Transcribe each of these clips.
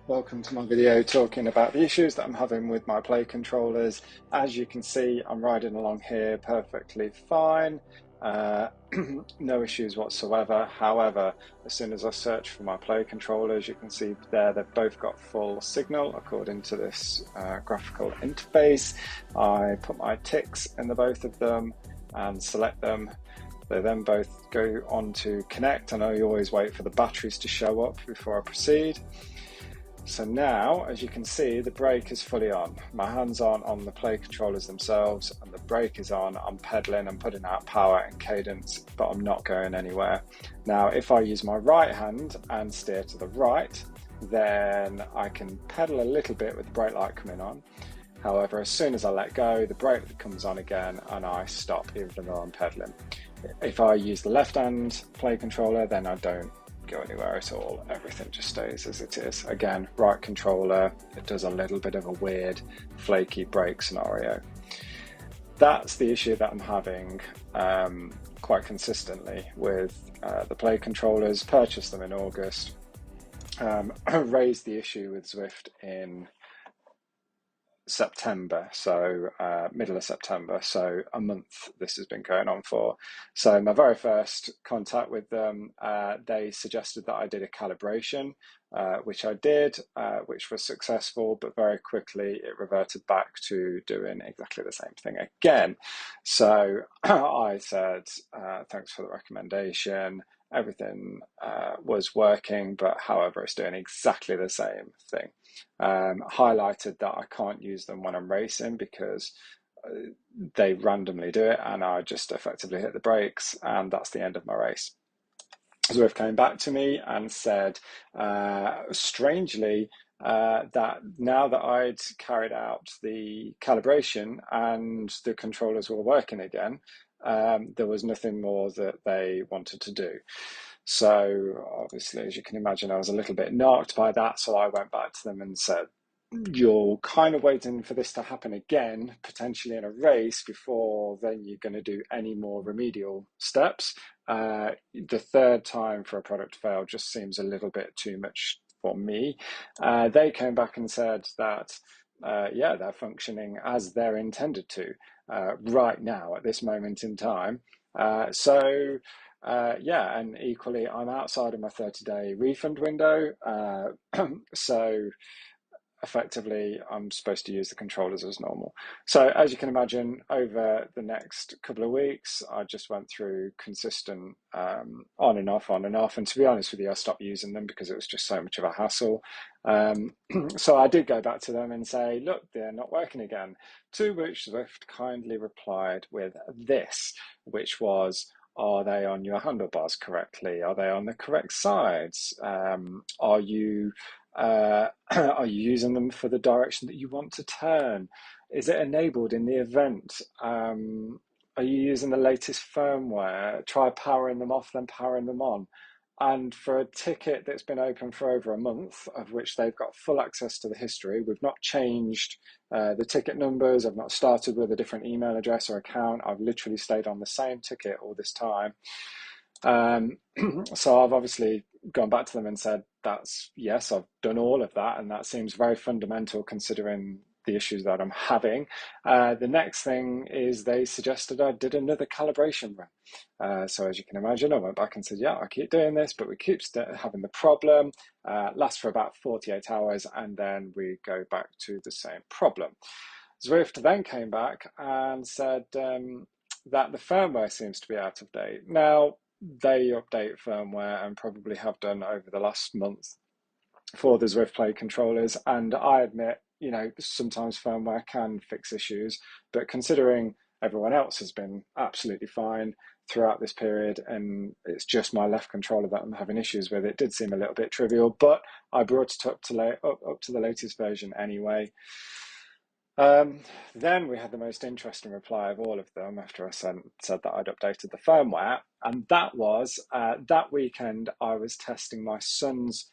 Welcome to my video talking about the issues that I'm having with my Play controllers. As you can see, I'm riding along here perfectly fine. No issues whatsoever. However, as soon as I search for my Play controllers, you can see there they've both got full signal according to this graphical interface. I put my ticks in the both of them and select them. They then both go on to connect, and I always wait for the batteries to show up before I proceed. So now, as you can see, the brake is fully on. My hands aren't on the Play controllers themselves, and the brake is on. I'm pedaling, I'm putting out power and cadence, but I'm not going anywhere. Now, if I use my right hand and steer to the right, then I can pedal a little bit with the brake light coming on. However, as soon as I let go, the brake comes on again and I stop even though I'm pedaling. If I use the left hand Play controller, then I don't go anywhere at all. Everything just stays as it is. Again, right controller, it does a little bit of a weird flaky brake scenario. That's the issue that I'm having quite consistently with the Play controllers. Purchased them in August. Raised the issue with Zwift in September, so middle of September, so a month this has been going on for. So my very first contact with them, they suggested that I did a calibration, which I did, which was successful, but very quickly it reverted back to doing exactly the same thing again. So I said, thanks for the recommendation. Everything was working, but however, it's doing exactly the same thing. Highlighted that I can't use them when I'm racing because they randomly do it and I just effectively hit the brakes, and that's the end of my race. Zwift came back to me and said, strangely, that now that I'd carried out the calibration and the controllers were working again, there was nothing more that they wanted to do. So obviously, as you can imagine, I was a little bit knocked by that. So I went back to them and said, you're kind of waiting for this to happen again, potentially in a race, before then you're going to do any more remedial steps. The third time for a product to fail just seems a little bit too much for me. They came back and said that, yeah, they're functioning as they're intended to right now at this moment in time. Yeah, and equally, I'm outside of my 30-day refund window. So effectively, I'm supposed to use the controllers as normal. So as you can imagine, over the next couple of weeks, I just went through consistent on and off. And to be honest with you, I stopped using them because it was just so much of a hassle. So I did go back to them and say, look, they're not working again. To which Zwift kindly replied with this, which was, are they on your handlebars correctly? Are they on the correct sides? Are you using them for the direction that you want to turn? Is it enabled in the event? Are you using the latest firmware? Try powering them off, then powering them on. And for a ticket that's been open for over a month, of which they've got full access to the history, we've not changed the ticket numbers. I've not started with a different email address or account. I've literally stayed on the same ticket all this time. So I've obviously gone back to them and said, yes, I've done all of that. And that seems very fundamental considering the issues that I'm having. The next thing is they suggested I did another calibration run. So as you can imagine, I went back and said, yeah, I keep doing this, but we keep having the problem. Lasts for about 48 hours, and then we go back to the same problem. Zwift then came back and said that the firmware seems to be out of date. Now, they update firmware and probably have done over the last month for the Zwift Play controllers. And I admit, sometimes firmware can fix issues, but considering everyone else has been absolutely fine throughout this period and it's just my left controller that I'm having issues with, it did seem a little bit trivial, but I brought it up to the latest version anyway. Then we had the most interesting reply of all of them after I said that I'd updated the firmware, and that was that weekend I was testing my son's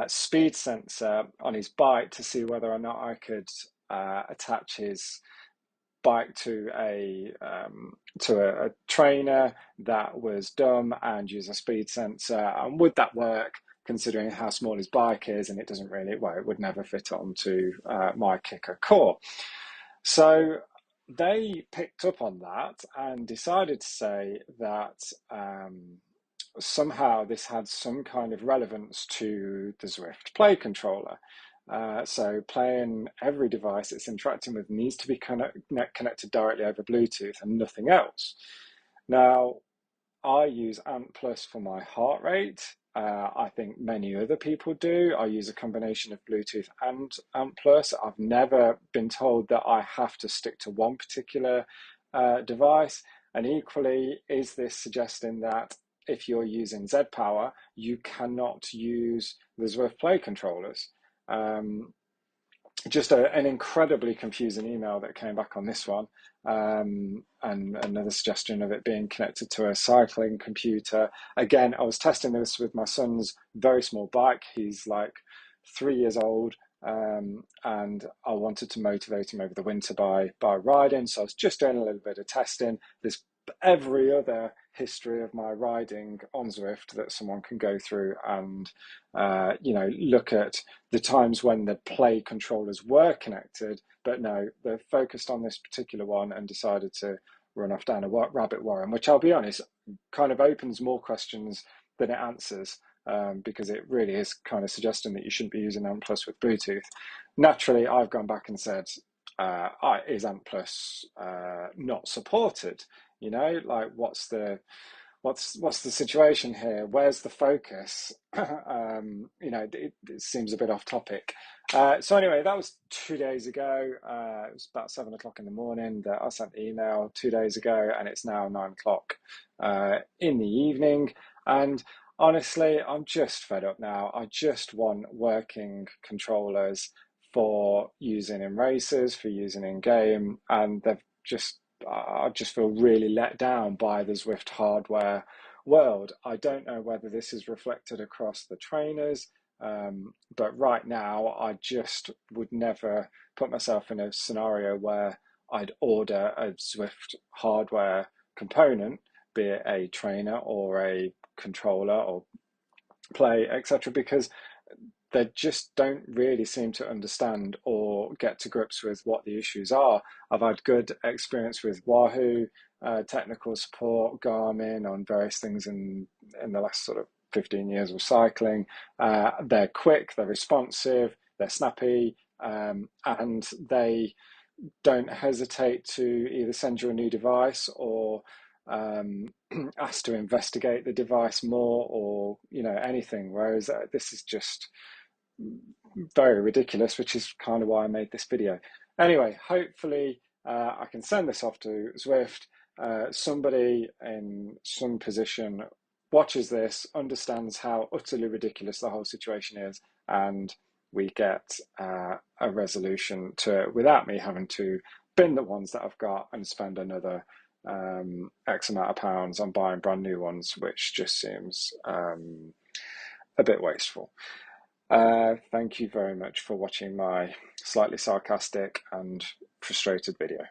speed sensor on his bike to see whether or not I could attach his bike to a trainer that was dumb and use a speed sensor, and would that work? considering how small his bike is, and it doesn't really, well, it would never fit onto my kicker core. So they picked up on that and decided to say that somehow this had some kind of relevance to the Zwift Play controller. So playing every device it's interacting with needs to be connected directly over Bluetooth and nothing else. Now, I use Ant Plus for my heart rate. I think many other people do. I use a combination of Bluetooth and Ant Plus. I've never been told that I have to stick to one particular device. And equally, is this suggesting that if you're using Z Power, you cannot use the Zwift Play controllers? Just an incredibly confusing email that came back on this one, and another suggestion of it being connected to a cycling computer. Again, I was testing this with my son's very small bike. He's like 3 years old, and I wanted to motivate him over the winter by riding. So I was just doing a little bit of testing. There's every other history of my riding on Zwift that someone can go through and look at the times when the play controllers were connected, but no, they're focused on this particular one and decided to run off down a rabbit warren, which I'll be honest, kind of opens more questions than it answers, because it really is kind of suggesting that you shouldn't be using Ant Plus with Bluetooth. Naturally, I've gone back and said, is Ant Plus not supported? Like what's the situation here? Where's the focus? It seems a bit off topic. So anyway, that was 2 days ago. It was about 7 o'clock in the morning that I sent the email 2 days ago, and it's now 9 o'clock in the evening. And honestly, I'm just fed up now. I just want working controllers for using in races, for using in game, and I just feel really let down by the Zwift hardware world. I don't know whether this is reflected across the trainers, but right now I just would never put myself in a scenario where I'd order a Zwift hardware component, be it a trainer or a controller or play, etc., because they just don't really seem to understand or get to grips with what the issues are. I've had good experience with Wahoo, technical support, Garmin on various things in the last sort of 15 years of cycling. They're quick, they're responsive, they're snappy, and they don't hesitate to either send you a new device or ask to investigate the device more, or anything. Whereas this is just very ridiculous, which is kind of why I made this video. Anyway, hopefully I can send this off to Zwift. Somebody in some position watches this, understands how utterly ridiculous the whole situation is, and we get a resolution to it without me having to bin the ones that I've got and spend another X amount of pounds on buying brand new ones, which just seems a bit wasteful. Thank you very much for watching my slightly sarcastic and frustrated video.